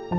Good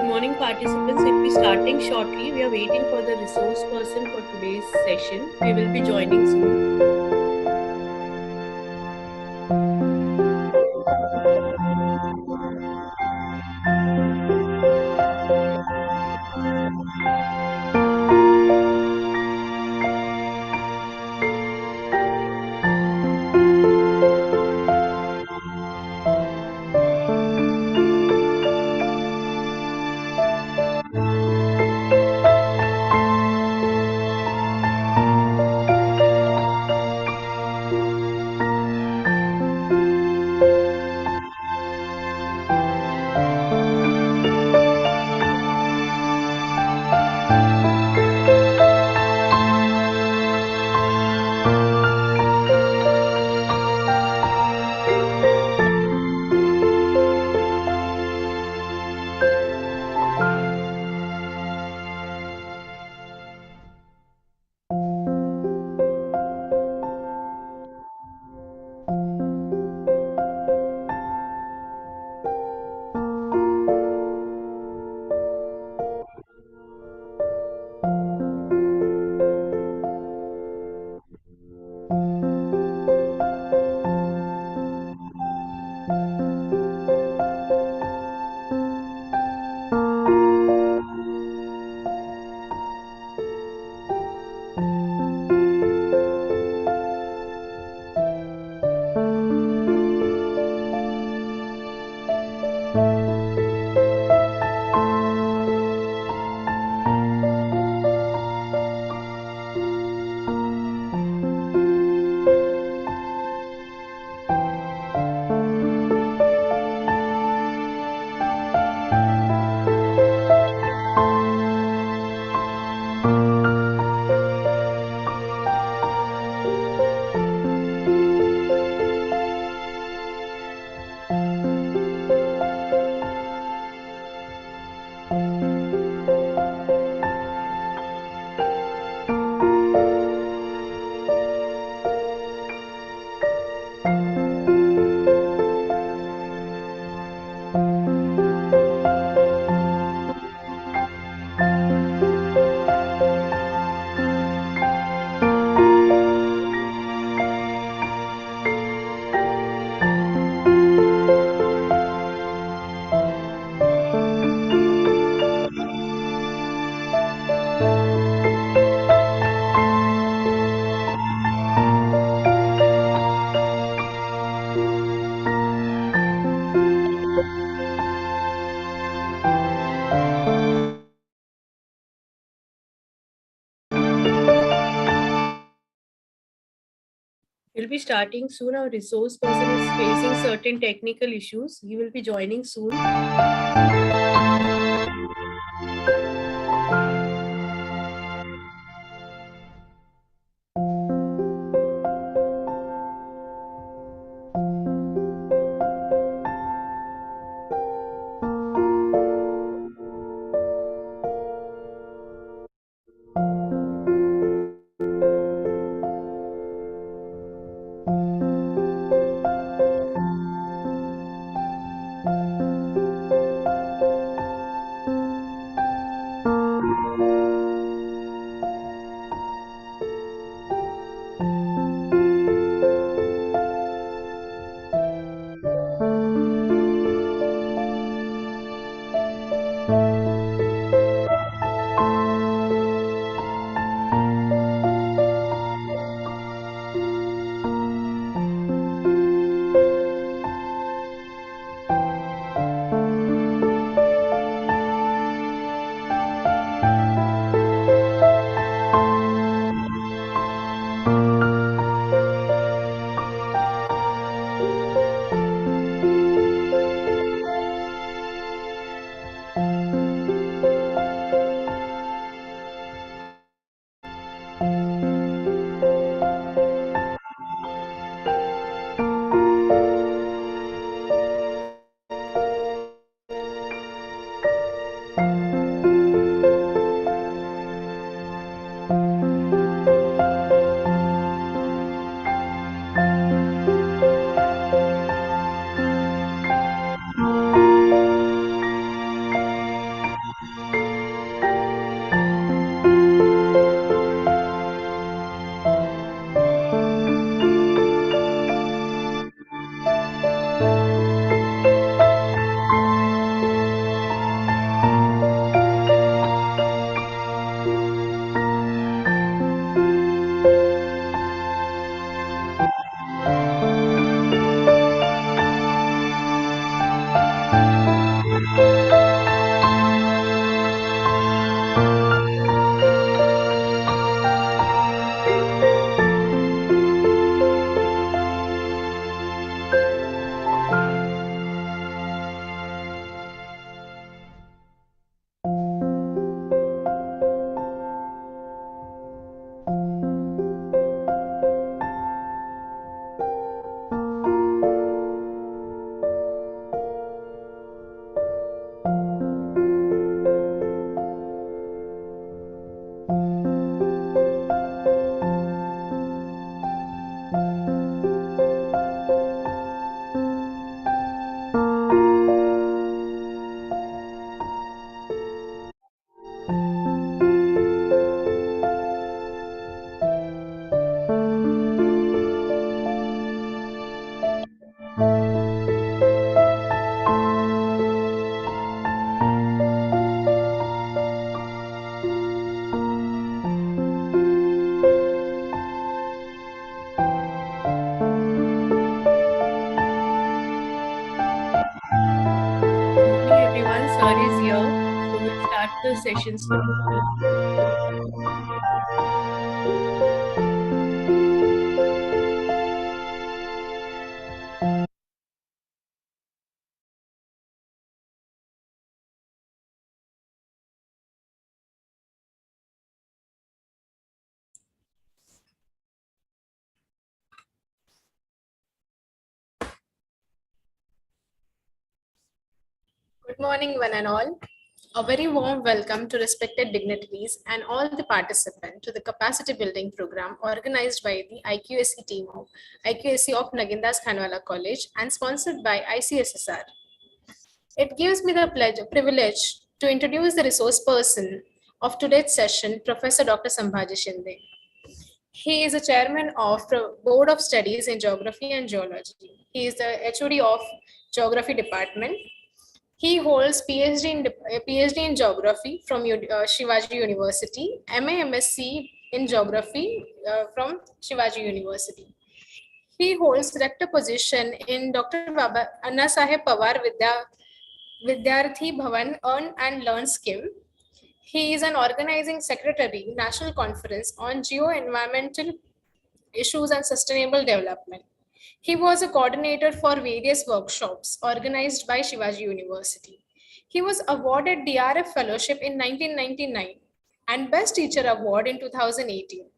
morning, participants. We'll be starting shortly. We are waiting for the resource person for today's session. We will be joining soon. We'll be starting soon. Our resource person is facing certain technical issues. He will be joining soon. the sessions. Good morning, one and all. A very warm welcome to respected dignitaries and all the participants to the capacity building program organized by the IQSC team of IQSC of Nagindas Khanwala College and sponsored by ICSSR. It gives me the privilege to introduce the resource person of today's session, Professor Dr. Sambhaji Shinde. He is a chairman of the Board of Studies in Geography and Geology. He is the HOD of Geography Department. He holds PhD in Geography from Shivaji University, MA/MSc in Geography from Shivaji University. He holds rector position in Dr. Anna Saheb Pawar Vidyarthi Bhavan Earn and Learn scheme. He is an organizing secretary, National Conference on Geo-Environmental Issues and Sustainable Development. He was a coordinator for various workshops organized by Shivaji University. He was awarded DRF Fellowship in 1999 and Best Teacher Award in 2018.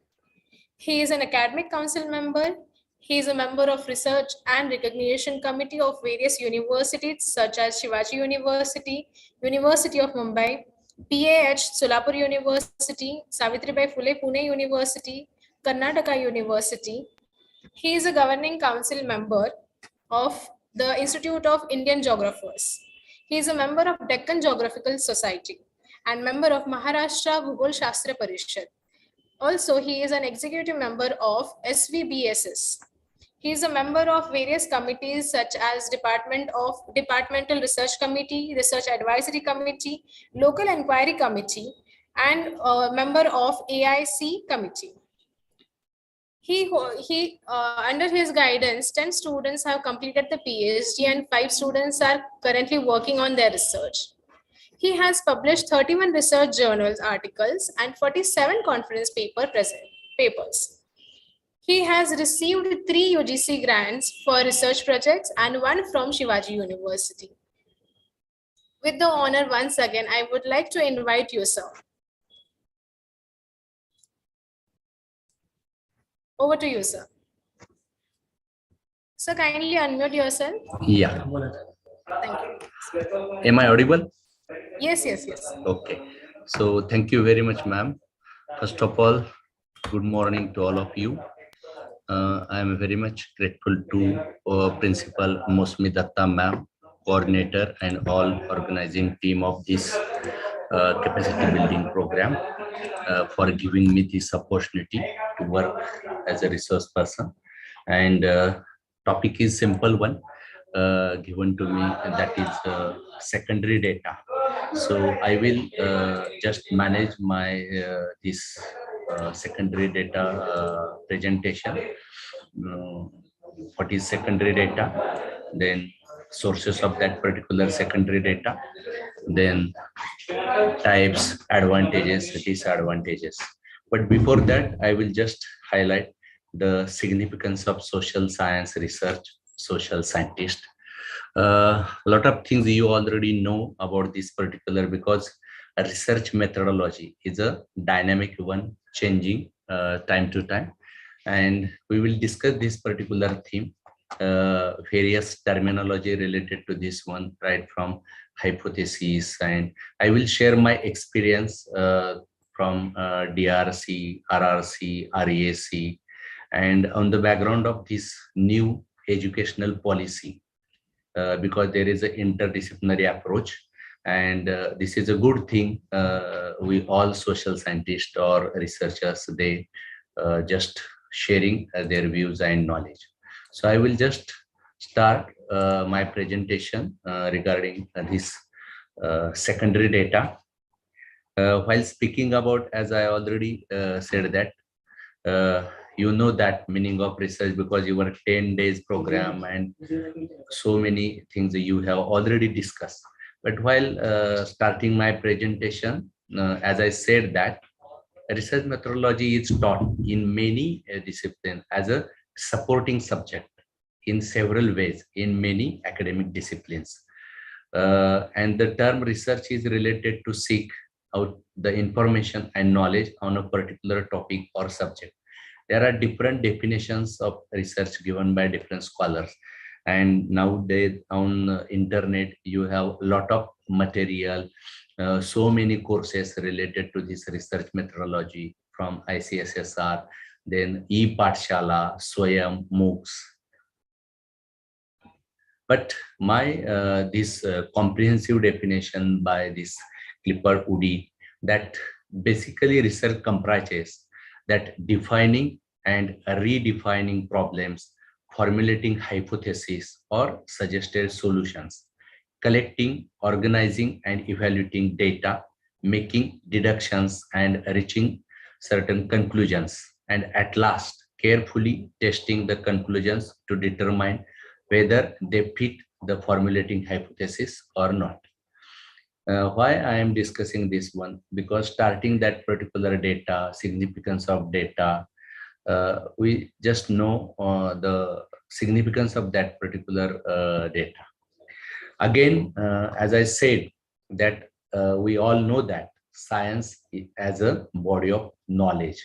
He is an academic council member. He is a member of Research and Recognition Committee of various universities such as Shivaji University, University of Mumbai, PAH Solapur University, Savitribai Phule Pune University, Karnataka University. He is a governing council member of the Institute of Indian Geographers. He is a member of Deccan Geographical Society and member of Maharashtra Bhugol Shastra Parishad. Also, he is an executive member of SVBSS. He is a member of various committees such as Departmental Research Committee, Research Advisory Committee, Local Inquiry Committee, and a member of AIC Committee. Under his guidance, 10 students have completed the PhD and 5 students are currently working on their research. He has published 31 research journals articles and 47 conference papers. He has received 3 UGC grants for research projects and 1 from Shivaji University. With the honor once again, I would like to invite you, sir. Over to you, sir. Sir, kindly unmute yourself. Yeah. Thank you. Am I audible? Yes. Okay. So thank you very much, ma'am. First of all, good morning to all of you. I am very much grateful to Principal Mosmi Datta ma'am, coordinator and all organizing team of this capacity building program for giving me this opportunity to work as a resource person. And topic is simple one given to me, and that is secondary data. So I will just manage my this secondary data presentation. What is secondary data, then sources of that particular secondary data, then types, advantages, disadvantages. But before that, I will just highlight the significance of social science research, social scientist. A lot of things you already know about this particular, because a research methodology is a dynamic one, changing time to time. And we will discuss this particular theme, various terminology related to this one, right from hypotheses, and I will share my experience from DRC, RRC, REAC, and on the background of this new educational policy, because there is an interdisciplinary approach, and this is a good thing. We all social scientists or researchers, they just sharing their views and knowledge. So I will just start my presentation regarding this secondary data. While speaking about, as I already said that, you know that meaning of research, because you were 10 days program and so many things that you have already discussed. But while starting my presentation, as I said that research methodology is taught in many disciplines as a supporting subject in several ways in many academic disciplines. And the term research is related to seek out the information and knowledge on a particular topic or subject. There are different definitions of research given by different scholars. And nowadays on internet, you have a lot of material, so many courses related to this research methodology from ICSSR, then ePathshala, Swayam, MOOCs. But my this comprehensive definition by this Clifford Woody, that basically research comprises that defining and redefining problems, formulating hypotheses or suggested solutions, collecting, organizing and evaluating data, making deductions and reaching certain conclusions, and at last carefully testing the conclusions to determine whether they fit the formulating hypothesis or not. Why I am discussing this one? Because starting that particular data, significance of data, we just know the significance of that particular data. Again, as I said, that we all know that science as a body of knowledge,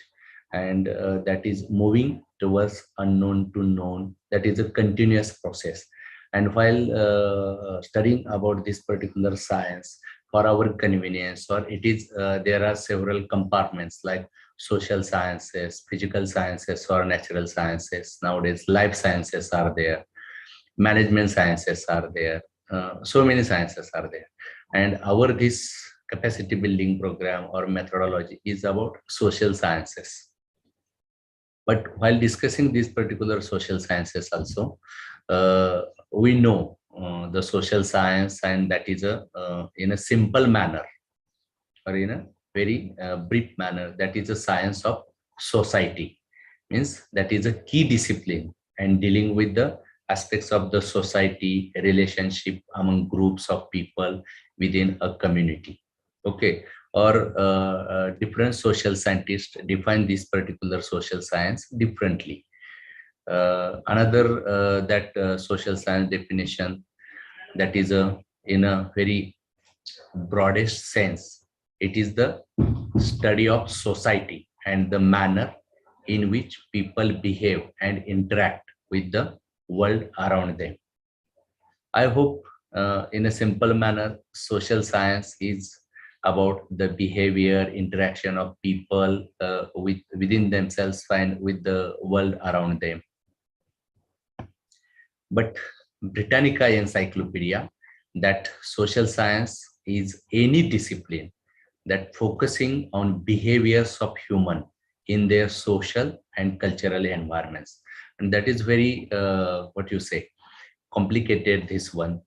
and that is moving towards unknown to known. That is a continuous process. And while studying about this particular science for our convenience, or it is there are several compartments like social sciences, physical sciences, or natural sciences. Nowadays life sciences are there, management sciences are there, so many sciences are there. And our this capacity building program or methodology is about social sciences. But while discussing these particular social sciences also, we know the social science, and that is a in a simple manner or in a very brief manner, that is a science of society. Means that is a key discipline and dealing with the aspects of the society, relationship among groups of people within a community. Okay, or different social scientists define this particular social science differently. Another that social science definition, that is in a very broadest sense, it is the study of society and the manner in which people behave and interact with the world around them. I hope in a simple manner, social science is about the behavior, interaction of people within themselves and with the world around them. But Britannica Encyclopedia, that social science is any discipline that focusing on behaviors of human in their social and cultural environments. And that is very, what you say, complicated, this one.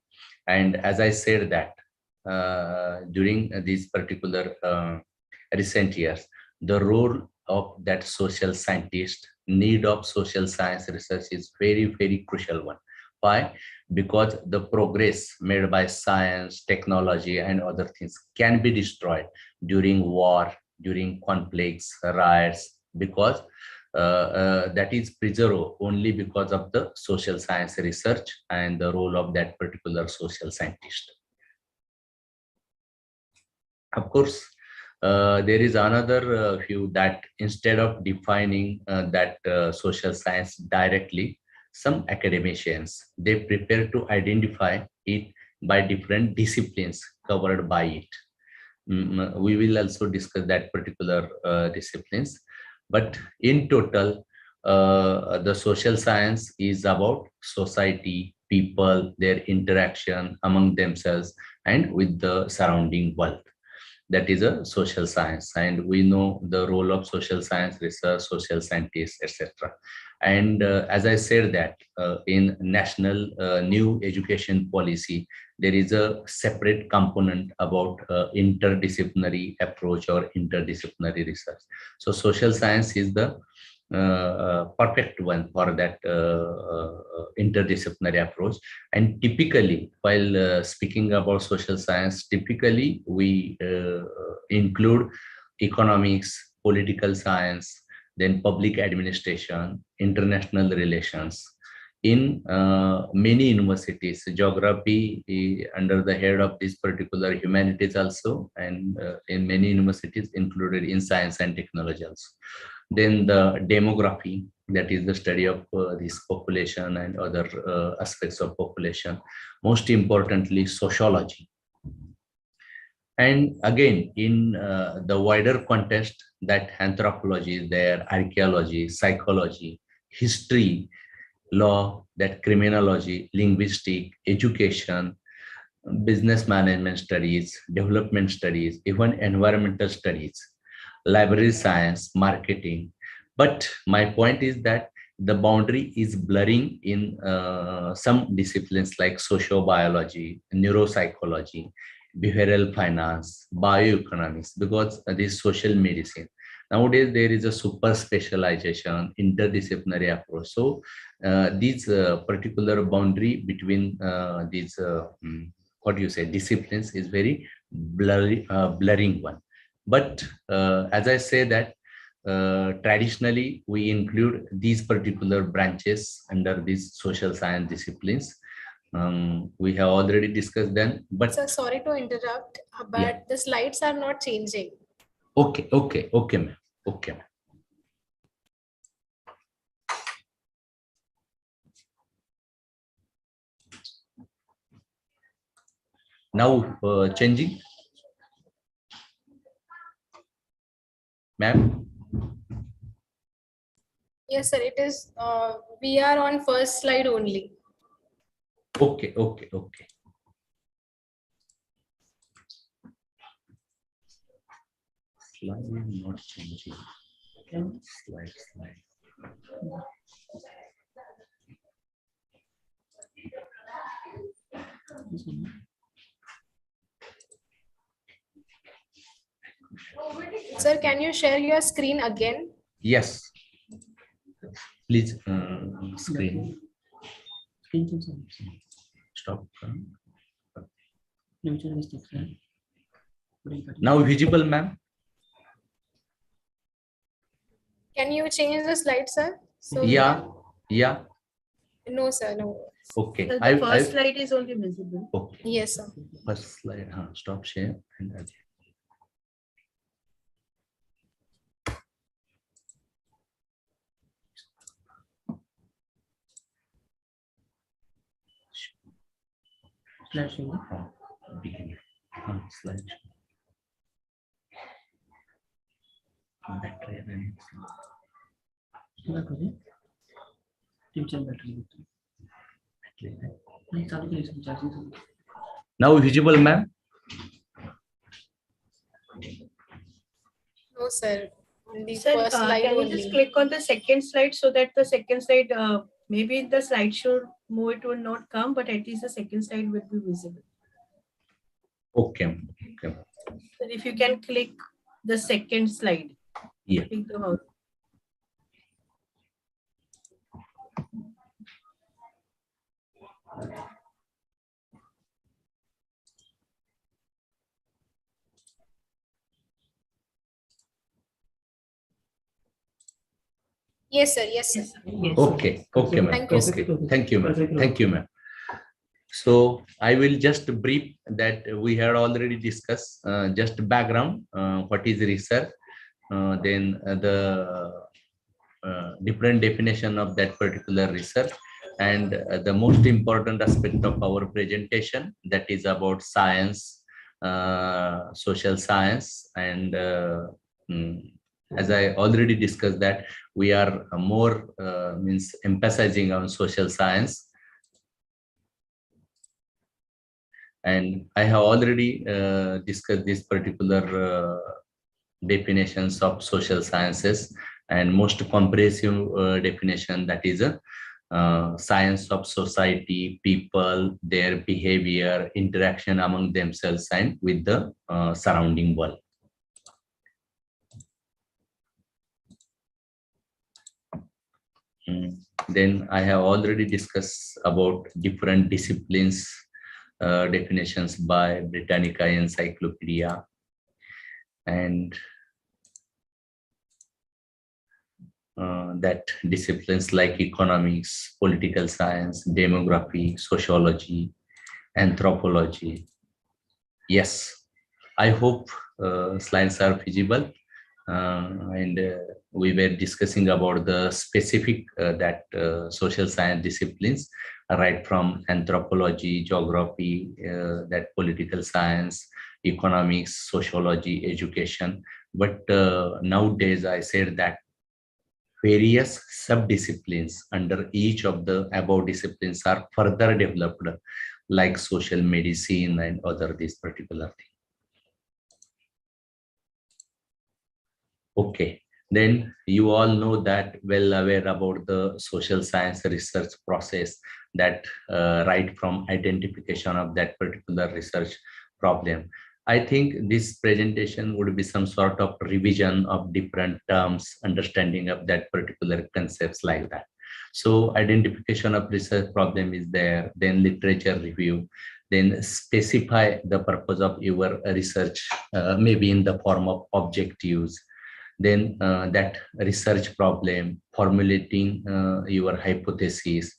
And as I said that during these particular recent years, the role of that social scientist, need of social science research is very, very crucial one. Why? Because the progress made by science, technology, and other things can be destroyed during war, during conflicts, riots, because that is preserved only because of the social science research and the role of that particular social scientist. Of course, there is another view that instead of defining that social science directly, some academicians, they prefer to identify it by different disciplines covered by it. We will also discuss that particular disciplines. But in total, the social science is about society, people, their interaction among themselves and with the surrounding world. That is a social science, and we know the role of social science research, social scientists, etc. And as I said that in national new education policy, there is a separate component about interdisciplinary approach or interdisciplinary research. So social science is the perfect one for that interdisciplinary approach. And typically, while speaking about social science, typically we include economics, political science, then public administration, international relations. In many universities, geography under the head of this particular humanities also, and in many universities included in science and technology also. Then the demography, that is the study of this population and other aspects of population. Most importantly, sociology. And again, in the wider context, that anthropology is there, archaeology, psychology, history, law, that criminology, linguistic, education, business management studies, development studies, even environmental studies, library science, marketing. But my point is that the boundary is blurring in some disciplines like sociobiology, neuropsychology, behavioral finance, bioeconomics, because this social medicine. Nowadays, there is a super specialization, interdisciplinary approach. So these particular boundary between these, what do you say, disciplines is very blurring one. But as I say that traditionally we include these particular branches under these social science disciplines. We have already discussed them, but So sorry to interrupt, but the slides are not changing. okay, ma'am. Okay, ma'am. Now changing, ma'am. Yes, sir. It is. We are on first slide only. Okay. Slide not changing. Slide. Sir, can you share your screen again? Yes. Please screen. Stop. Now visible, ma'am. Can you change the slide, sir? So Yeah. No, sir. No. Okay. So the first slide is only visible. Okay. Yes, sir. First slide. Stop share and again. Begin. Slide. Battery and now visible, ma'am. No, sir. The Sir, first slide can you only. just click on the second slide so that the second slide, maybe the slideshow more it will not come, but at least the second slide will be visible. Okay. So if you can click the second slide. Yeah. Click the mouse. Yes, sir. Yes, sir. Yes. Okay, ma'am. Thank you, sir. Thank you, ma'am. Thank you, ma'am. So I will just brief that we had already discussed just background, what is research, then the different definition of that particular research, and the most important aspect of our presentation, that is about science, social science, and as I already discussed that we are more means emphasizing on social science. And I have already discussed this particular definitions of social sciences, and most comprehensive definition, that is a science of society, people, their behavior, interaction among themselves and with the surrounding world. Then I have already discussed about different disciplines definitions by Britannica Encyclopedia, and that disciplines like economics, political science, demography, sociology, anthropology. Yes, I hope slides are visible. And we were discussing about the specific that social science disciplines, right from anthropology, geography, that political science, economics, sociology, education. But nowadays, I said that various subdisciplines under each of the above disciplines are further developed, like social medicine and other these particular things. Okay, then you all know that, well aware about the social science research process, that right from identification of that particular research problem. I think this presentation would be some sort of revision of different terms, understanding of that particular concepts like that. So identification of research problem is there, then literature review, then specify the purpose of your research, maybe in the form of objectives, then that research problem, formulating your hypothesis,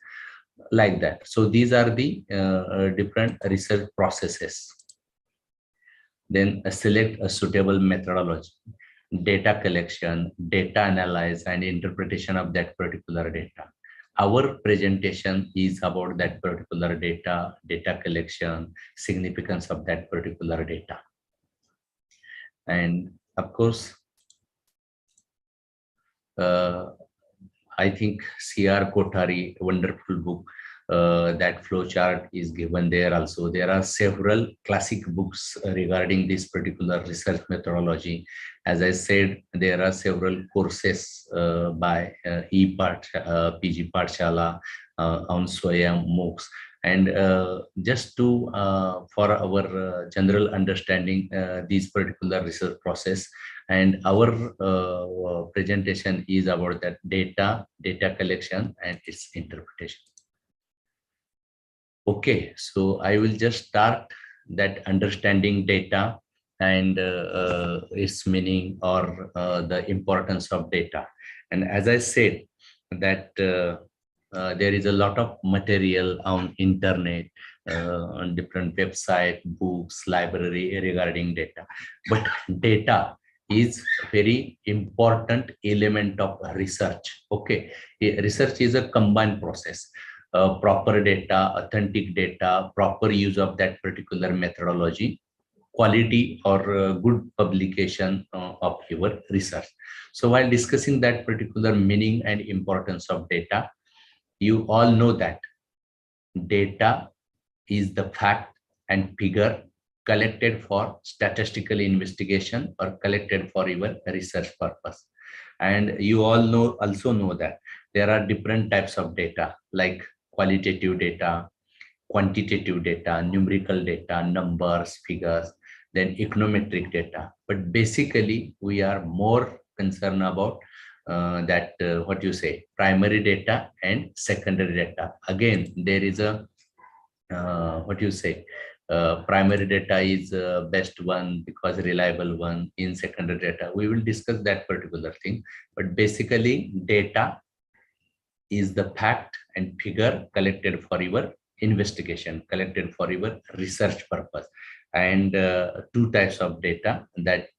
like that. So these are the different research processes. Then select a suitable methodology, data collection, data analysis, and interpretation of that particular data. Our presentation is about that particular data, data collection, significance of that particular data. And of course, I think C.R. Kothari, wonderful book, that flowchart is given there also. There are several classic books regarding this particular research methodology. As I said, there are several courses by PG Pathshala, on Swayam, MOOCs. And just to for our general understanding these particular research process, and our presentation is about that data collection and its interpretation. Okay, so I will just start that understanding data and its meaning, or the importance of data. And as I said that there is a lot of material on internet, on different website, books, library regarding data. But data is very important element of research. Okay, research is a combined process. Proper data, authentic data, proper use of that particular methodology, quality or good publication of your research. So while discussing that particular meaning and importance of data, you all know that data is the fact and figure collected for statistical investigation or collected for your research purpose. And you all also know that there are different types of data, like qualitative data, quantitative data, numerical data, numbers, figures, then econometric data. But basically, we are more concerned about what you say, primary data and secondary data. Again, there is a what you say, primary data is best one because reliable one. In secondary data, we will discuss that particular thing. But basically, data is the fact and figure collected for your investigation, collected for your research purpose. And two types of data, that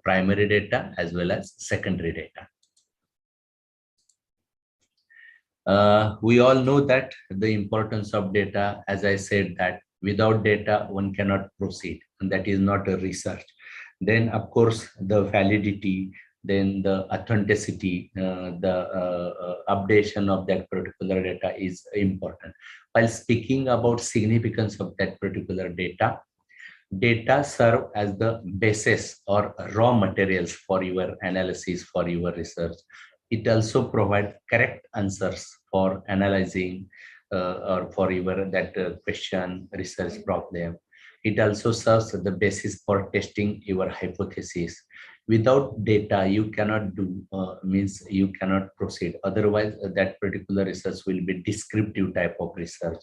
primary data as well as secondary data. We all know that the importance of data, as I said, that without data one cannot proceed, and that is not a research. Then of course the validity, then the authenticity, the updation of that particular data is important. While speaking about significance of that particular data, data serve as the basis or raw materials for your analysis, for your research. It also provides correct answers for analyzing or for your that question, research problem. It also serves the basis for testing your hypothesis. Without data, you cannot do, means you cannot proceed. Otherwise, that particular research will be descriptive type of research,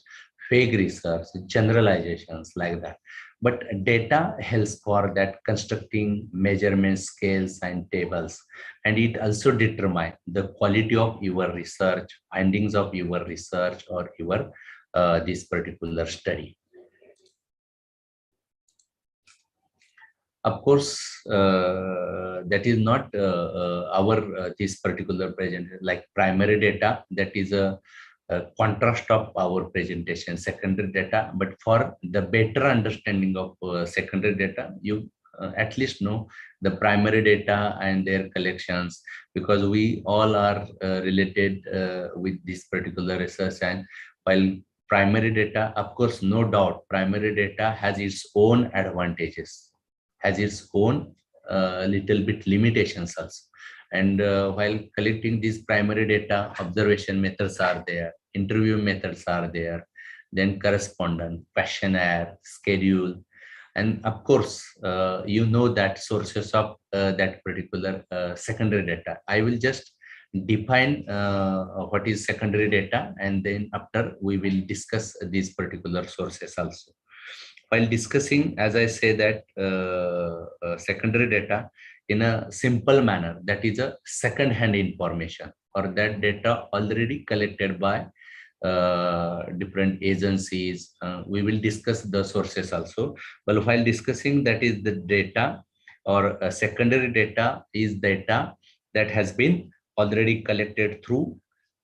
fake research, generalizations like that. But data helps for that constructing measurement scales and tables. And it also determine the quality of your research, findings of your research or your this particular study. Of course, that is not our this particular present, like primary data, that is a contrast of our presentation, secondary data. But for the better understanding of secondary data, you at least know the primary data and their collections, because we all are related with this particular research. And while primary data, of course, no doubt, primary data has its own advantages, has its own little bit limitations also. And while collecting these primary data, observation methods are there, interview methods are there, then correspondence, questionnaire, schedule, and of course, you know that sources of that particular secondary data. I will just define what is secondary data, and then after we will discuss these particular sources also. While discussing, as I say, that secondary data in a simple manner, that is a second-hand information, or that data already collected by different agencies. We will discuss the sources also. But while discussing, that is the data, or secondary data is data that has been already collected through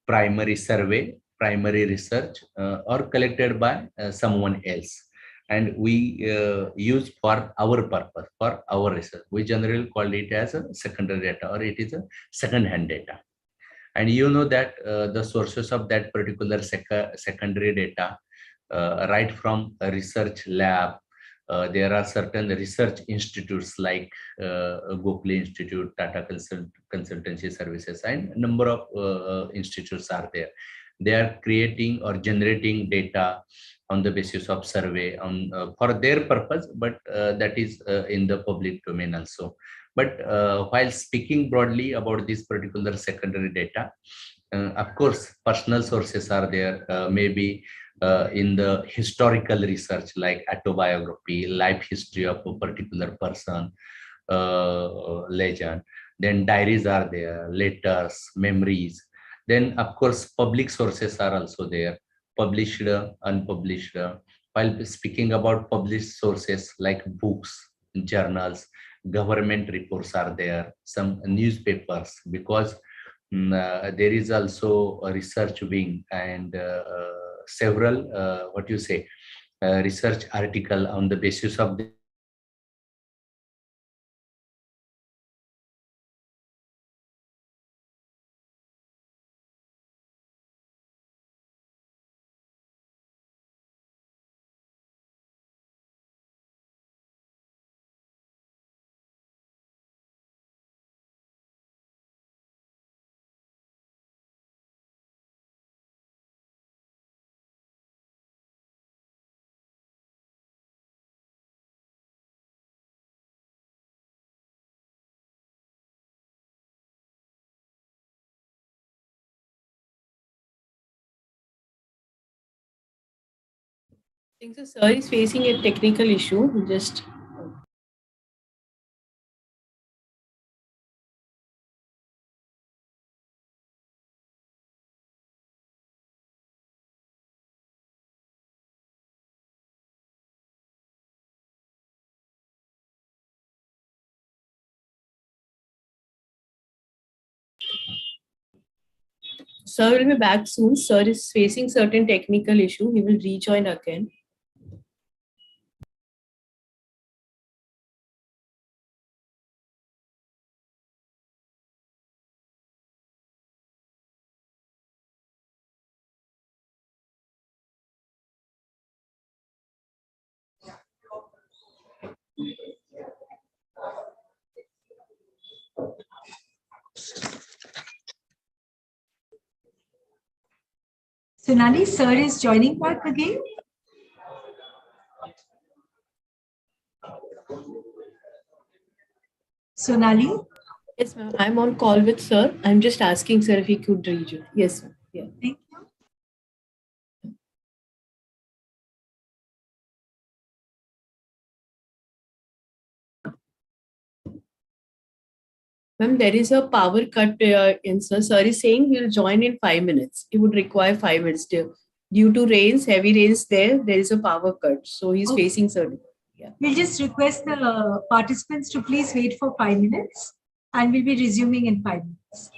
primary survey, primary research, or collected by someone else, and we use for our purpose, for our research. We generally call it as a secondary data, or it is a second-hand data. And you know that the sources of that particular secondary data, right from a research lab, there are certain research institutes like Gokhale Institute, Tata Consultancy Services, and a number of institutes are there. They are creating or generating data on the basis of survey on for their purpose, but that is in the public domain also. But while speaking broadly about this particular secondary data, of course, personal sources are there, maybe in the historical research like autobiography, life history of a particular person, legend. Then diaries are there, letters, memories. Then, of course, public sources are also there, published, unpublished. While speaking about published sources like books, journals, government reports are there, some newspapers, because there is also a research wing and several, what you say, research article on the basis of the I think the sir is facing a technical issue. Just sir will be back soon. Sir is facing certain technical issue. He will rejoin again. Sonali, sir is joining back again. Sonali? Yes, ma'am. I'm on call with sir. I'm just asking sir if he could read you. Yes, ma'am. Yeah. Thank you. Ma'am, there is a power cut in sir. Sir is saying he will join in 5 minutes. He would require 5 minutes. Due to rains, heavy rains there is a power cut. So he's Okay. facing sir. Yeah. We'll just request the participants to please wait for 5 minutes and we'll be resuming in 5 minutes.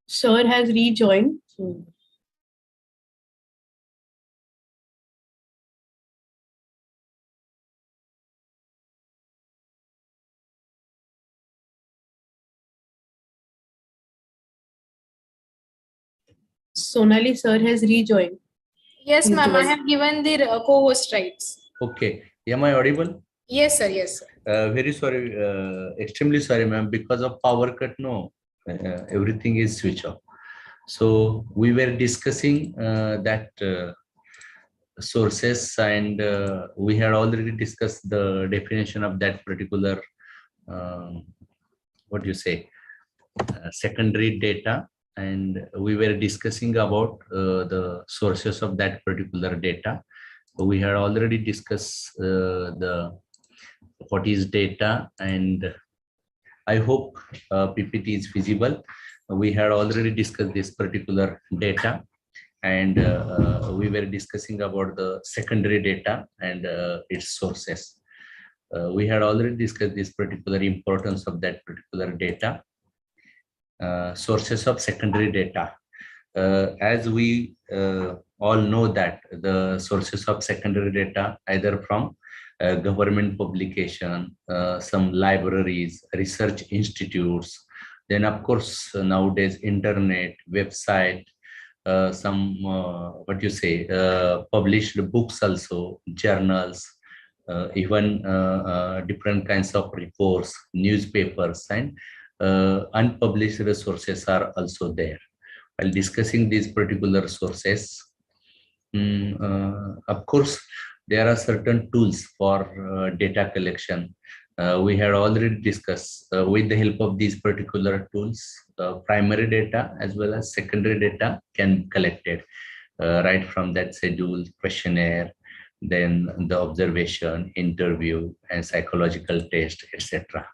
Sir has rejoined. Sonali sir has rejoined. Yes, He's ma'am. I joined. have given the co-host rights. Okay. Am I audible? Yes, sir. Yes, sir. Very sorry, extremely sorry, ma'am. Because of power cut, no, everything is switch off. So we were discussing that sources, and we had already discussed the definition of that particular, what do you say, secondary data, and we were discussing about the sources of that particular data. We had already discussed the what is data, and I hope PPT is visible. We had already discussed this particular data, and we were discussing about the secondary data and its sources. We had already discussed this particular importance of that particular data. Sources of secondary data. As we all know that the sources of secondary data either from government publication, some libraries, research institutes, then of course nowadays internet, website, some what you say, published books also, journals, even different kinds of reports, newspapers, and unpublished resources are also there. While discussing these particular sources, of course, there are certain tools for data collection. We had already discussed with the help of these particular tools, primary data as well as secondary data can be collected, right from that schedule, questionnaire, then the observation, interview, and psychological test, etc.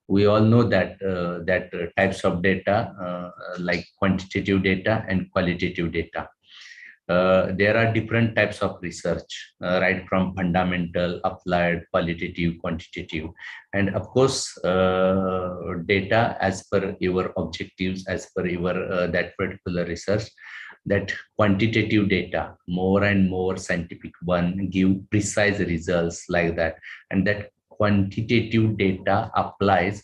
We all know that types of data like quantitative data and qualitative data. There are different types of research, right from fundamental, applied, qualitative, quantitative, and of course, data as per your objectives, as per your that particular research. That quantitative data, more and more scientific one, give precise results like that, and that quantitative data applies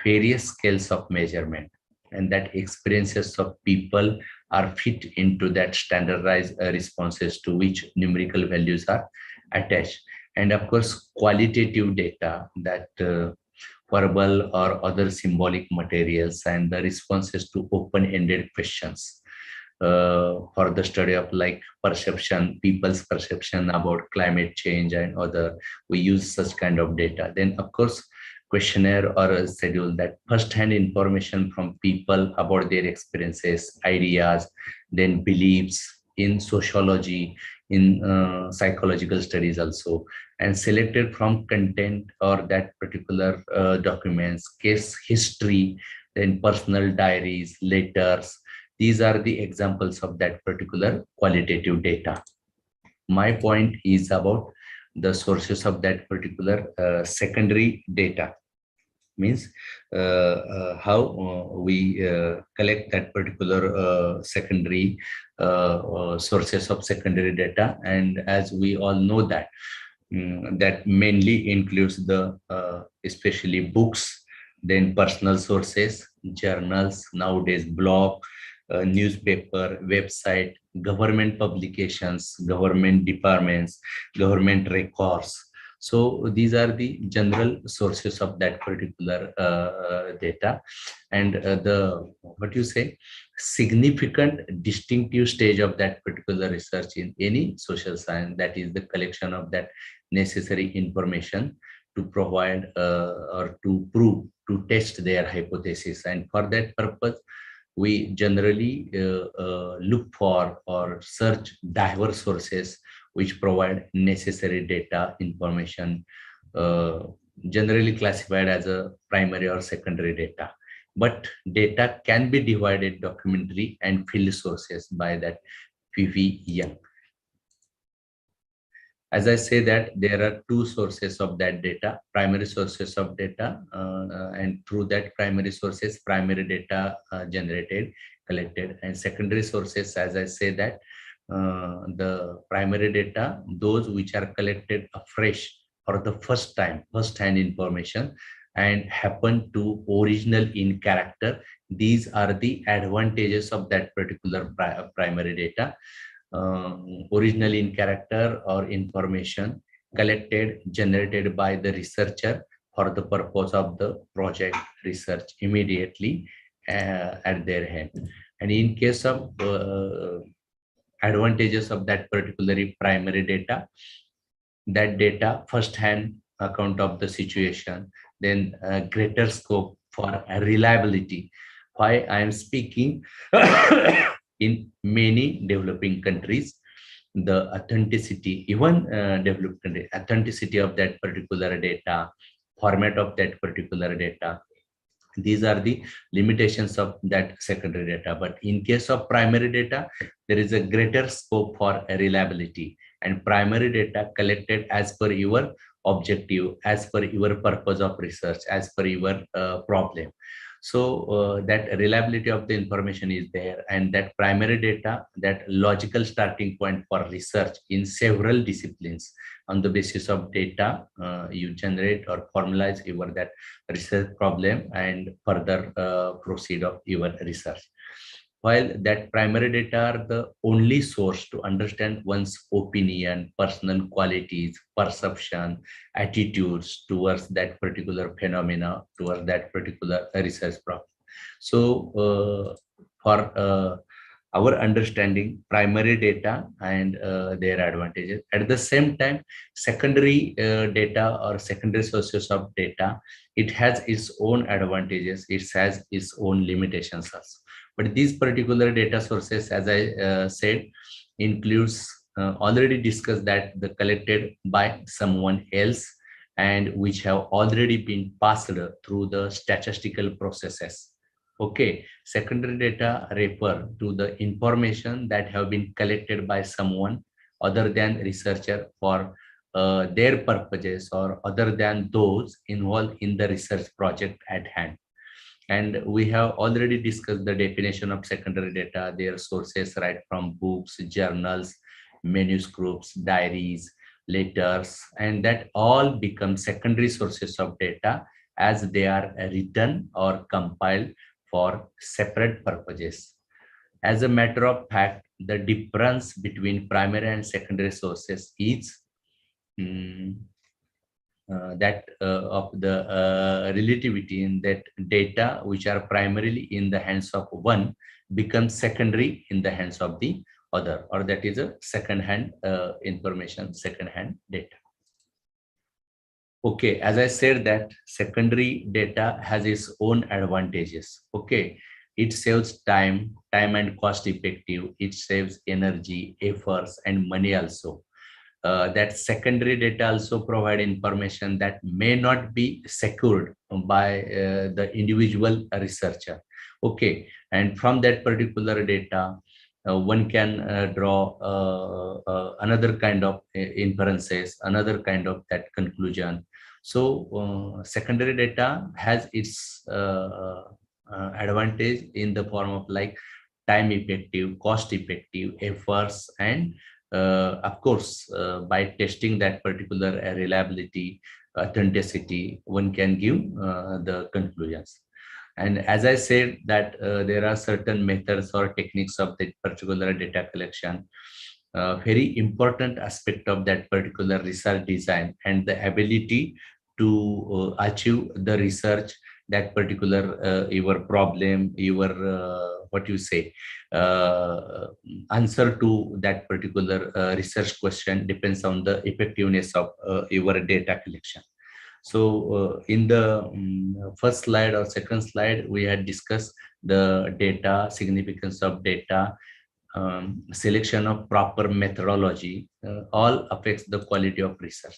various scales of measurement, and that experiences of people are fit into that standardized responses to which numerical values are attached. And of course, qualitative data, that verbal or other symbolic materials and the responses to open-ended questions for the study of like perception, people's perception about climate change and other, we use such kind of data. Then of course, questionnaire or a schedule, that first-hand information from people about their experiences, ideas, then beliefs in sociology, in psychological studies also, and selected from content or that particular documents, case history, then personal diaries, letters. These are the examples of that particular qualitative data. My point is about the sources of that particular secondary data. Means how we collect that particular secondary sources of secondary data. And as we all know that that mainly includes the especially books, then personal sources, journals, nowadays blog, newspaper, website, government publications, government departments, government records. So these are the general sources of that particular data. And the, what you say, significant distinctive stage of that particular research in any social science, that is the collection of that necessary information to provide or to prove, to test their hypothesis. And for that purpose, we generally look for or search diverse sources which provide necessary data information, generally classified as a primary or secondary data. But data can be divided documentary and field sources by that P.V. Young. As I say that there are two sources of that data, primary sources of data, and through that primary sources, primary data generated, collected, and secondary sources, as I say that the primary data, those which are collected afresh for the first time, first-hand information, and happen to original in character. These are the advantages of that particular primary data. Original in character or information collected, generated by the researcher for the purpose of the project research immediately at their hand. And in case of advantages of that particular primary data, that data first-hand account of the situation, then greater scope for reliability. Why I am speaking in many developing countries, the authenticity, even developed country, authenticity of that particular data, format of that particular data, these are the limitations of that secondary data. But in case of primary data, there is a greater scope for reliability, and primary data collected as per your objective, as per your purpose of research, as per your problem. So that reliability of the information is there, and that primary data, that logical starting point for research in several disciplines. On the basis of data, you generate or formalize your that research problem and further proceed of your research. While that primary data are the only source to understand one's opinion, personal qualities, perception, attitudes towards that particular phenomena, towards that particular research problem. So for our understanding, primary data and their advantages. At the same time, secondary data or secondary sources of data, it has its own advantages, it has its own limitations also. But these particular data sources, as I said, includes already discussed that the collected by someone else and which have already been passed through the statistical processes. Okay, secondary data refer to the information that have been collected by someone other than researcher for their purposes or other than those involved in the research project at hand. And we have already discussed the definition of secondary data, their sources right from books, journals, manuscripts, diaries, letters, and that all become secondary sources of data as they are written or compiled for separate purposes. As a matter of fact, the difference between primary and secondary sources is that of the relativity in that data which are primarily in the hands of one becomes secondary in the hands of the other, or that is a second-hand information, second-hand data. Okay, as I said that secondary data has its own advantages. Okay, it saves time and cost effective. It saves energy, efforts, and money also. That secondary data also provide information that may not be secured by the individual researcher. Okay, and from that particular data, one can draw another kind of inferences, another kind of that conclusion. So secondary data has its advantage in the form of like time effective, cost effective, efforts, and of course, by testing that particular reliability, authenticity, one can give the conclusions. And as I said that there are certain methods or techniques of that particular data collection. Very important aspect of that particular research design and the ability to achieve the research, that particular your problem, your what you say, answer to that particular research question depends on the effectiveness of your data collection. So in the first slide or second slide, we had discussed the data, significance of data, selection of proper methodology, all affects the quality of research.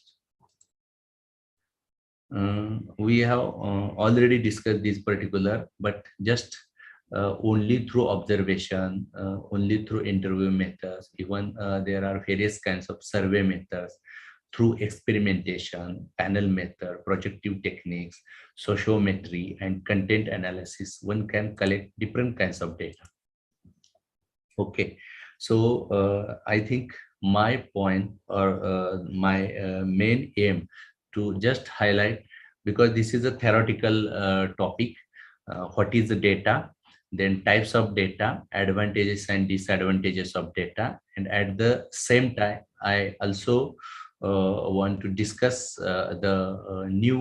We have already discussed this particular, but just only through observation, only through interview methods, even there are various kinds of survey methods. through experimentation, panel method, projective techniques, sociometry, and content analysis, one can collect different kinds of data. Okay, so I think my point or my main aim to just highlight, because this is a theoretical topic, what is the data, then types of data, advantages and disadvantages of data, and at the same time, I also want to discuss the new,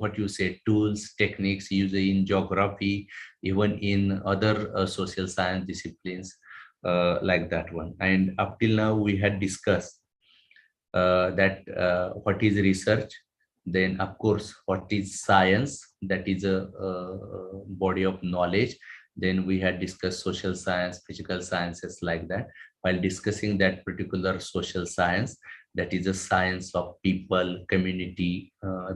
what you say, tools, techniques used in geography, even in other social science disciplines, like that one. And up till now, we had discussed that what is research, then of course what is science, that is a body of knowledge. Then we had discussed social science, physical sciences, like that. While discussing that particular social science, that is a science of people, community,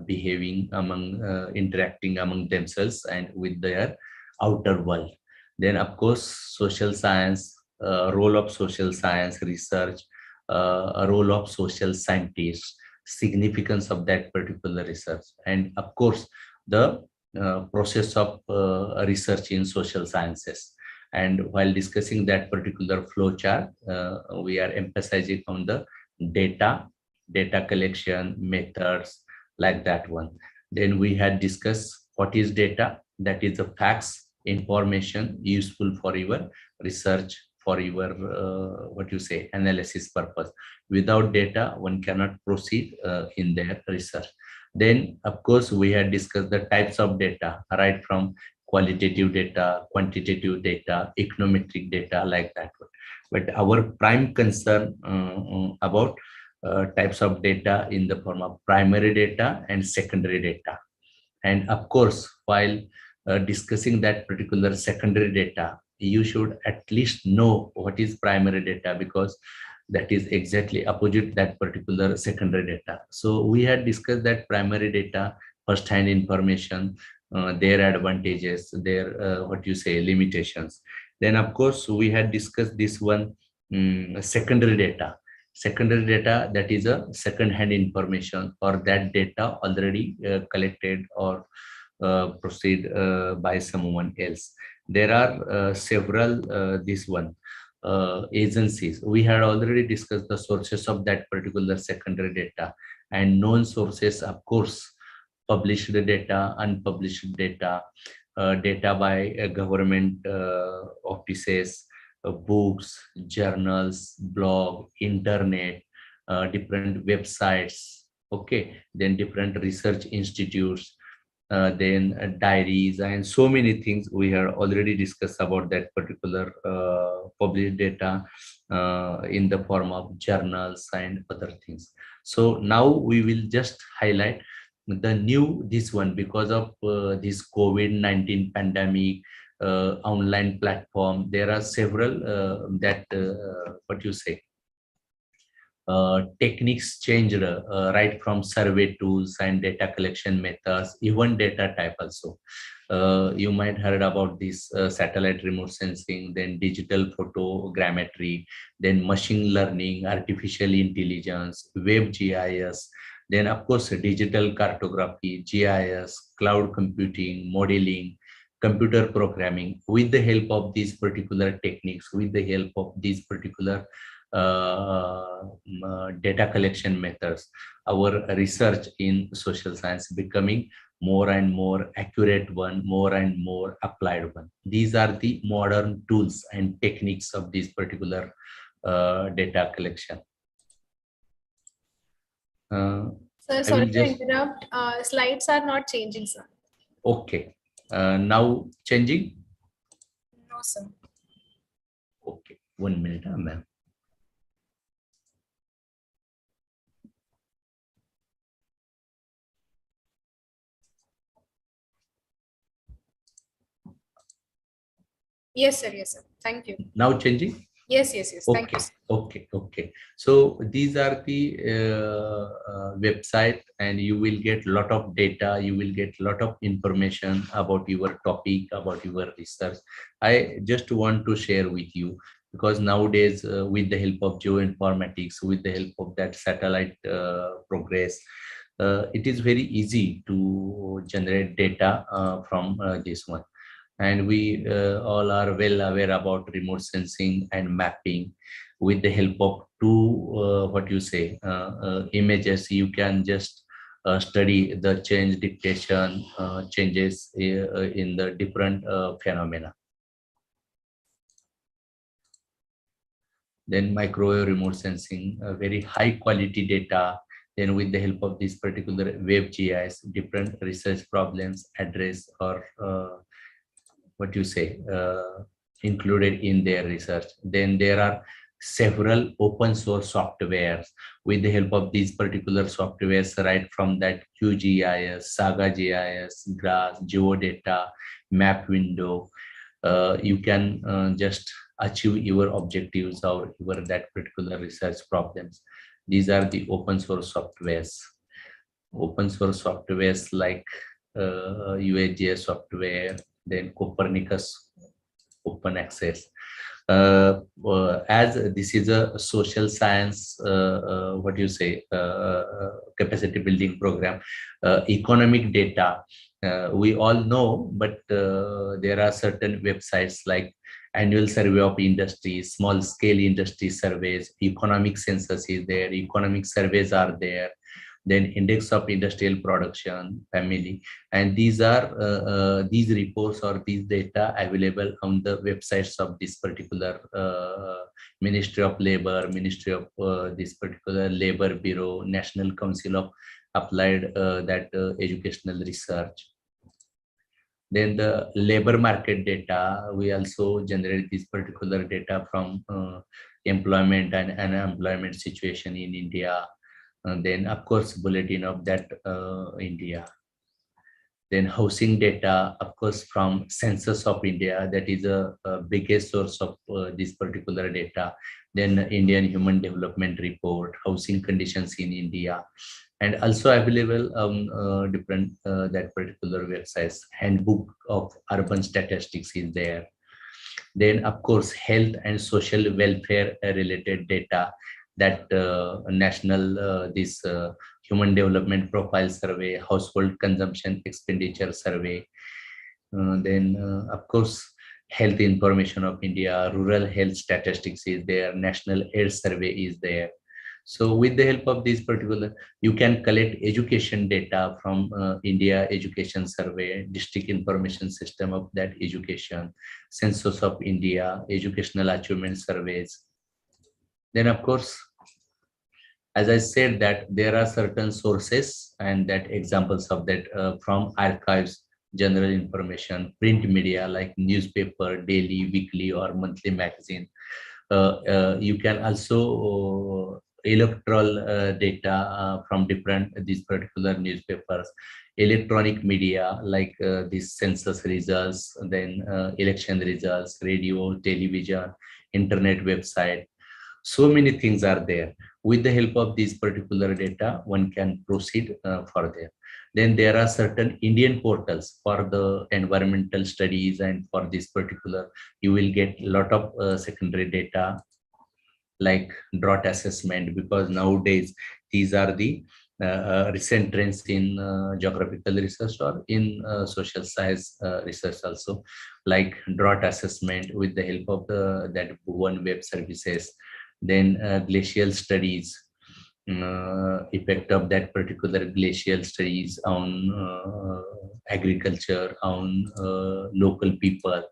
behaving among, interacting among themselves and with their outer world. Then of course social science, role of social science research, a role of social scientists, significance of that particular research, and of course the process of research in social sciences. And while discussing that particular flow chart, we are emphasizing on the data collection methods, like that one. Then we had discussed what is data, that is the facts, information useful for your research, for your what you say, analysis purpose. Without data, one cannot proceed in their research. Then of course we had discussed the types of data, right from qualitative data, quantitative data, econometric data, like that one. But our prime concern about types of data in the form of primary data and secondary data. And of course, while discussing that particular secondary data, you should at least know what is primary data, because that is exactly opposite that particular secondary data. So we had discussed that primary data, first-hand information, their advantages, their what you say, limitations. Then of course we had discussed this one, secondary data. Secondary data, that is a second-hand information, or that data already collected or proceed by someone else. There are several this one agencies. We had already discussed the sources of that particular secondary data, and known sources, of course, published data, unpublished data, data by government offices, books, journals, blog, internet, different websites, okay, then different research institutes, then diaries, and so many things we have already discussed about that particular published data in the form of journals and other things. So now we will just highlight the new, this one, because of this COVID-19 pandemic, online platform. There are several that what you say, techniques changed, right from survey tools and data collection methods, even data type also. You might heard about this satellite remote sensing, then digital photogrammetry, then machine learning, artificial intelligence, web GIS, then of course digital cartography, GIS, cloud computing, modeling, computer programming. With the help of these particular techniques, with the help of these particular data collection methods, our research in social science becoming more and more accurate one, more and more applied one. These are the modern tools and techniques of this particular data collection. Sir, sorry to interrupt. Slides are not changing, sir. Okay. Now changing? No, sir. Okay. 1 minute, ma'am. Yes, sir. Yes, sir. Thank you. Now changing? Yes, yes, yes. Thank you, sir. Okay. So these are the website, and you will get a lot of data. You will get a lot of information about your topic, about your research. I just want to share with you because nowadays with the help of geoinformatics, with the help of that satellite progress, it is very easy to generate data from this one. And we all are well aware about remote sensing and mapping. With the help of two images, you can just study the change dictation changes in the different phenomena. Then microwave remote sensing, very high quality data. Then with the help of this particular WebGIS, different research problems address or included in their research. Then there are several open source softwares. With the help of these particular softwares, right from that QGIS, Saga GIS, GRASS, GeoData, Map Window, you can just achieve your objectives or your that particular research problems. These are the open source softwares. Open source softwares like USGS software, then Copernicus open access. As this is a social science, capacity building program, economic data, we all know, but there are certain websites like Annual Survey of Industries, Small Scale Industry Surveys, Economic Census is there, economic surveys are there, then Index of Industrial Production, Family, and these are these reports or these data available on the websites of this particular Ministry of Labor, Ministry of this particular Labor Bureau, National Council of Applied Educational Research. Then the labor market data, we also generate this particular data from employment and unemployment situation in India. And then of course, bulletin of that India. Then housing data, of course, from Census of India, that is a biggest source of this particular data. Then Indian Human Development Report, housing conditions in India, and also available on different that particular websites. Handbook of Urban Statistics is there. Then of course, health and social welfare related data, that national Human Development Profile Survey, Household Consumption Expenditure Survey. Then of course, Health Information of India, Rural Health Statistics is there, National AIDS Survey is there. So with the help of this particular, you can collect education data from India Education Survey, District Information System of that education, Census of India, Educational Achievement Surveys. Then of course, as I said, that there are certain sources and that examples of that from archives, general information, print media like newspaper, daily, weekly, or monthly magazine. You can also electoral data from different these particular newspapers, electronic media like these census results, then election results, radio, television, internet website. So many things are there. With the help of these particular data, one can proceed further. Then there are certain Indian portals for the environmental studies, and for this particular, you will get a lot of secondary data like drought assessment, because nowadays these are the recent trends in geographical research or in social science research also, like drought assessment with the help of that Bhuvan Web Services. Then glacial studies, effect of that particular glacial studies on agriculture, on local people.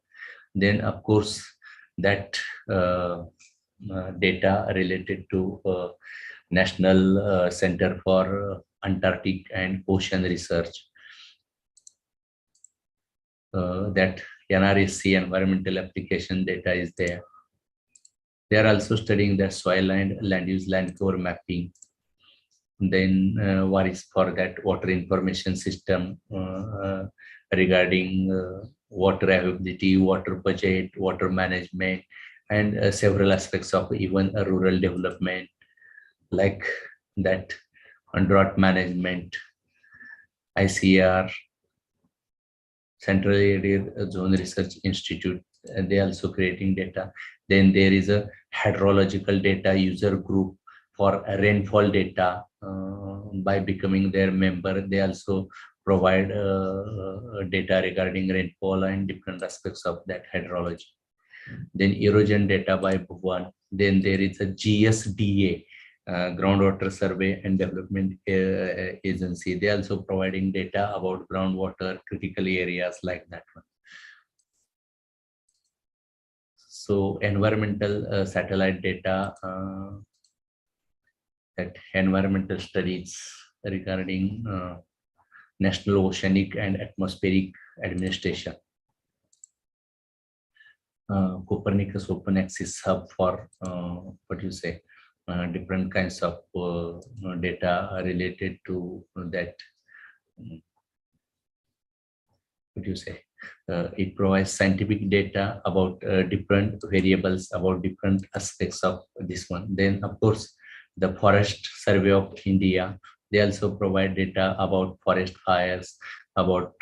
Then of course, that data related to National Center for Antarctic and Ocean Research, that NRSC environmental application data is there. They are also studying the soil and land use, land cover mapping. Then what is for that water information system regarding water availability, water budget, water management, and several aspects of even rural development, like that drought management, ICR, Central Area Zone Research Institute they also creating data. Then there is a hydrological data user group for rainfall data. By becoming their member, they also provide data regarding rainfall and different aspects of that hydrology. Then erosion data by Bhuvan. Then there is a GSDA, Groundwater Survey and Development Agency. They also providing data about groundwater critical areas like that one. So environmental satellite data, that environmental studies regarding National Oceanic and Atmospheric Administration. Copernicus Open Access Hub for different kinds of data related to that. It provides scientific data about different variables, about different aspects of this one. Then, of course, the Forest Survey of India, they also provide data about forest fires, about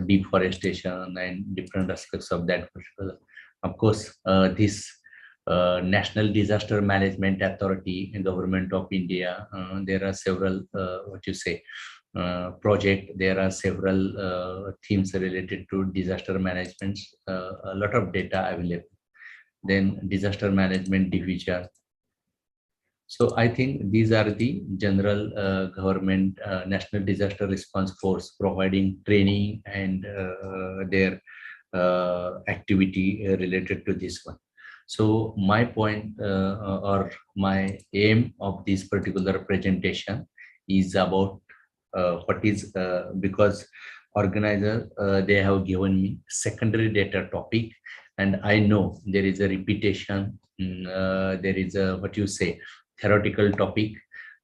deforestation and different aspects of that particular. Of course, this National Disaster Management Authority and Government of India, there are several, project. There are several themes related to disaster management, a lot of data available. Then disaster management division. So I think these are the general government National Disaster Response Force providing training and their activity related to this one. So my point or my aim of this particular presentation is about what is because organizer they have given me secondary data topic, and I know there is a repetition, there is a theoretical topic,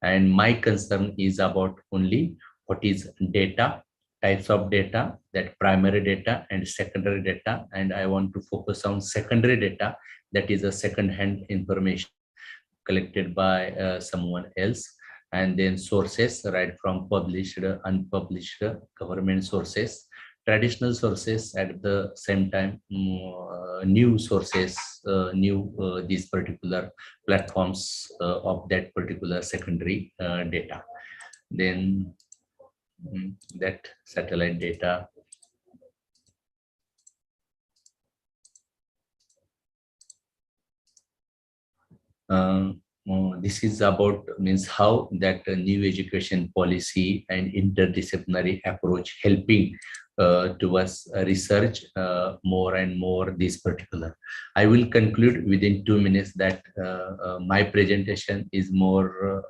and my concern is about only what is data, types of data, that primary data and secondary data, and I want to focus on secondary data, that is a second-hand information collected by someone else, and then sources right from published, unpublished government sources, traditional sources, at the same time new sources, these particular platforms of that particular secondary data. Then that satellite data. This is about means how that new education policy and interdisciplinary approach helping towards research more and more this particular. I will conclude within 2 minutes that my presentation is more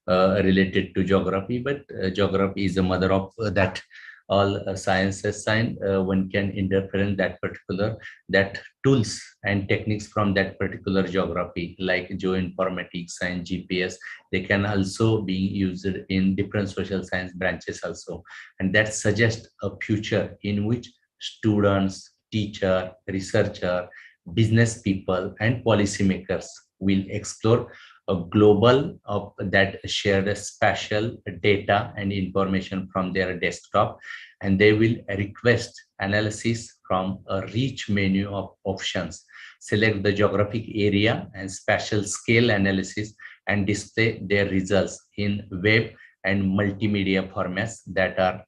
related to geography, but geography is the mother of that all sciences. One can interpret in that particular, that tools and techniques from that particular geography, like geoinformatics and GPS, they can also be used in different social science branches also, and that suggests a future in which students, teacher, researcher, business people and policymakers will explore a global of that shared spatial data and information from their desktop, and they will request analysis from a rich menu of options, select the geographic area and spatial scale analysis, and display their results in web and multimedia formats that are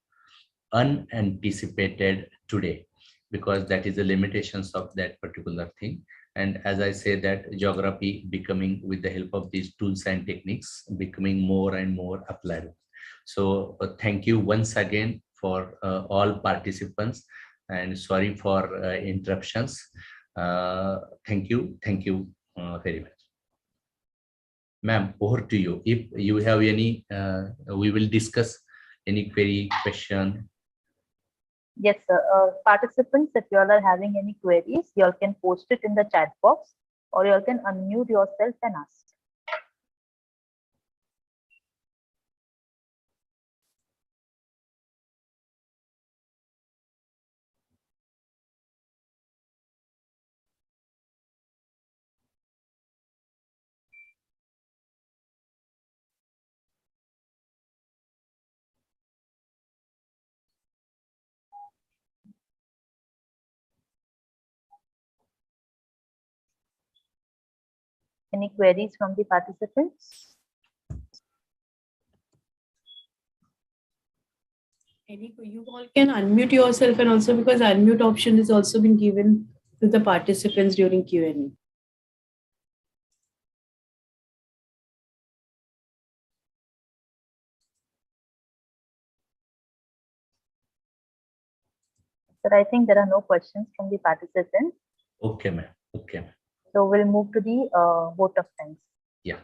unanticipated today, because that is the limitations of that particular thing. And as I say, that geography becoming, with the help of these tools and techniques, becoming more and more applied. So thank you once again for all participants, and sorry for interruptions. Thank you very much. Ma'am, over to you. If you have any, we will discuss any query, question. Yes, sir. Participants, if you all are having any queries, you all can post it in the chat box, or you all can unmute yourself and ask. Any queries from the participants? You all can unmute yourself, and also because unmute option has also been given to the participants during Q&A. Sir, I think there are no questions from the participants. Okay, ma'am. Okay, ma'am. So we'll move to the vote of thanks. Yeah.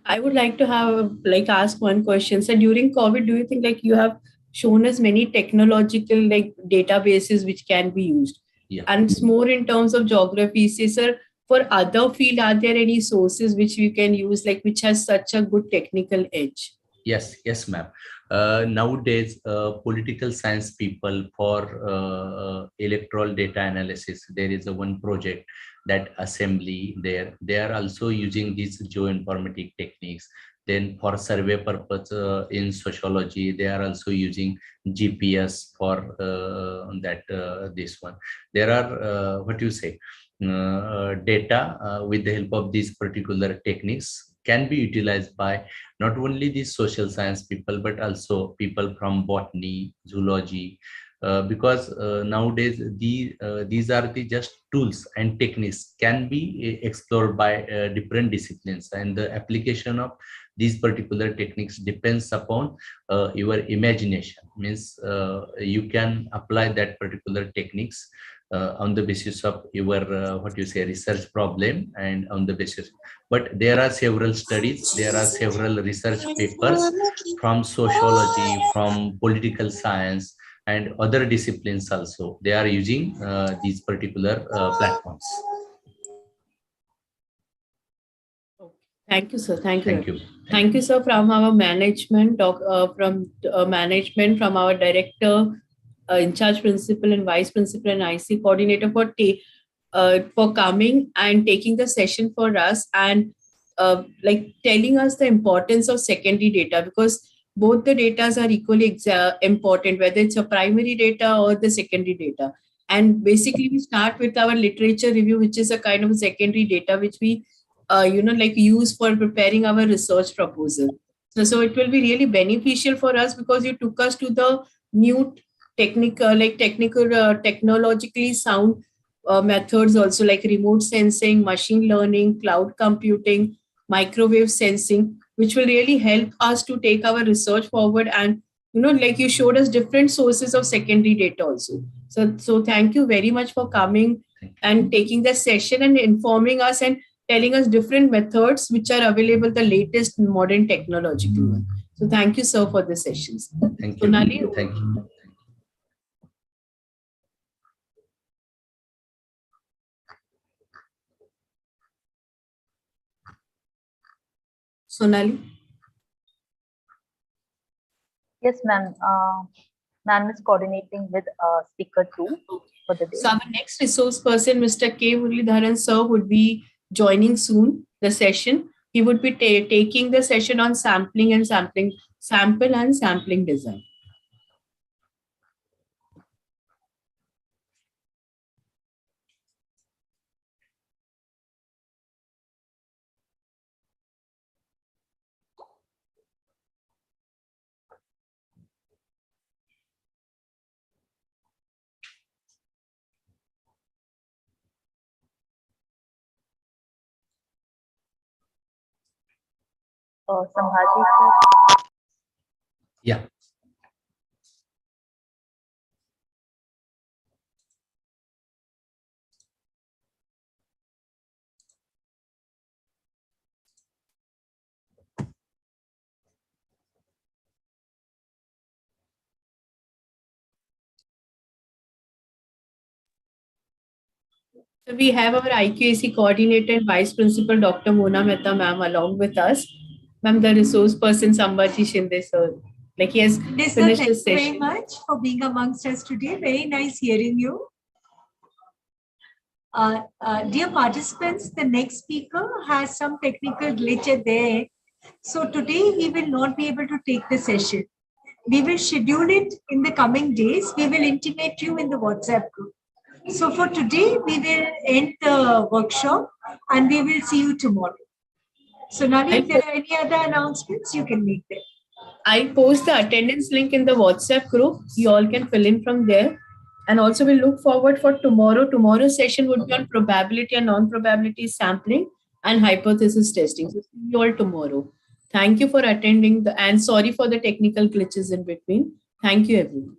I would like to ask one question. So during COVID, do you think you have shown us many technological databases which can be used? Yeah. And it's more in terms of geography. Say, sir, for other field, are there any sources which we can use, which has such a good technical edge? Yes, ma'am. Nowadays, political science people for electoral data analysis, there is one project that assembly there. They are also using these geoinformatic techniques. Then for survey purpose in sociology, they are also using GPS for this one. There are data with the help of these particular techniques can be utilized by not only these social science people, but also people from botany, zoology, because nowadays these are the just tools and techniques can be explored by different disciplines, and the application of these particular techniques depends upon your imagination. Means you can apply that particular techniques on the basis of your research problem, and on the basis. But there are several studies, there are several research papers from sociology, from political science, and other disciplines also. They are using these particular platforms. Thank you, sir. Thank you. Thank you. Thank you, sir, from our management, from our director, in charge principal and vice principal and IC coordinator for coming and taking the session for us, and telling us the importance of secondary data, because both the data are equally important, whether it's a primary data or the secondary data. And basically we start with our literature review, which is a kind of secondary data which we use for preparing our research proposal. So it will be really beneficial for us, because you took us to the new technologically sound methods also, like remote sensing, machine learning, cloud computing, microwave sensing, which will really help us to take our research forward. And you showed us different sources of secondary data also. So thank you very much for coming and taking the session and informing us and telling us different methods which are available, the latest modern technological one. So thank you, sir, for the sessions. Thank you. Sonali? Thank you. Sonali? Yes, ma'am. Ma'am is coordinating with speaker 2 for the day. So our next resource person, Mr. K. Muralidharan sir, would be joining soon the session. He would be taking the session on sample and sampling design. Sambhaji sir. Yeah. So we have our IQAC coordinator and vice principal, Dr. Mona Mehta ma'am, along with us. Ma'am, the resource person, Sambhaji Shinde sir. He has finished his session. Thank you very much for being amongst us today. Very nice hearing you. Dear participants, the next speaker has some technical glitch there. So today he will not be able to take the session. We will schedule it in the coming days. We will intimate you in the WhatsApp group. So for today, we will end the workshop and we will see you tomorrow. So Nali, if there are any other announcements, you can make them. I post the attendance link in the WhatsApp group. You all can fill in from there. And also we look forward for tomorrow. Tomorrow's session would be on probability and non-probability sampling and hypothesis testing. So see you all tomorrow. Thank you for attending and sorry for the technical glitches in between. Thank you everyone.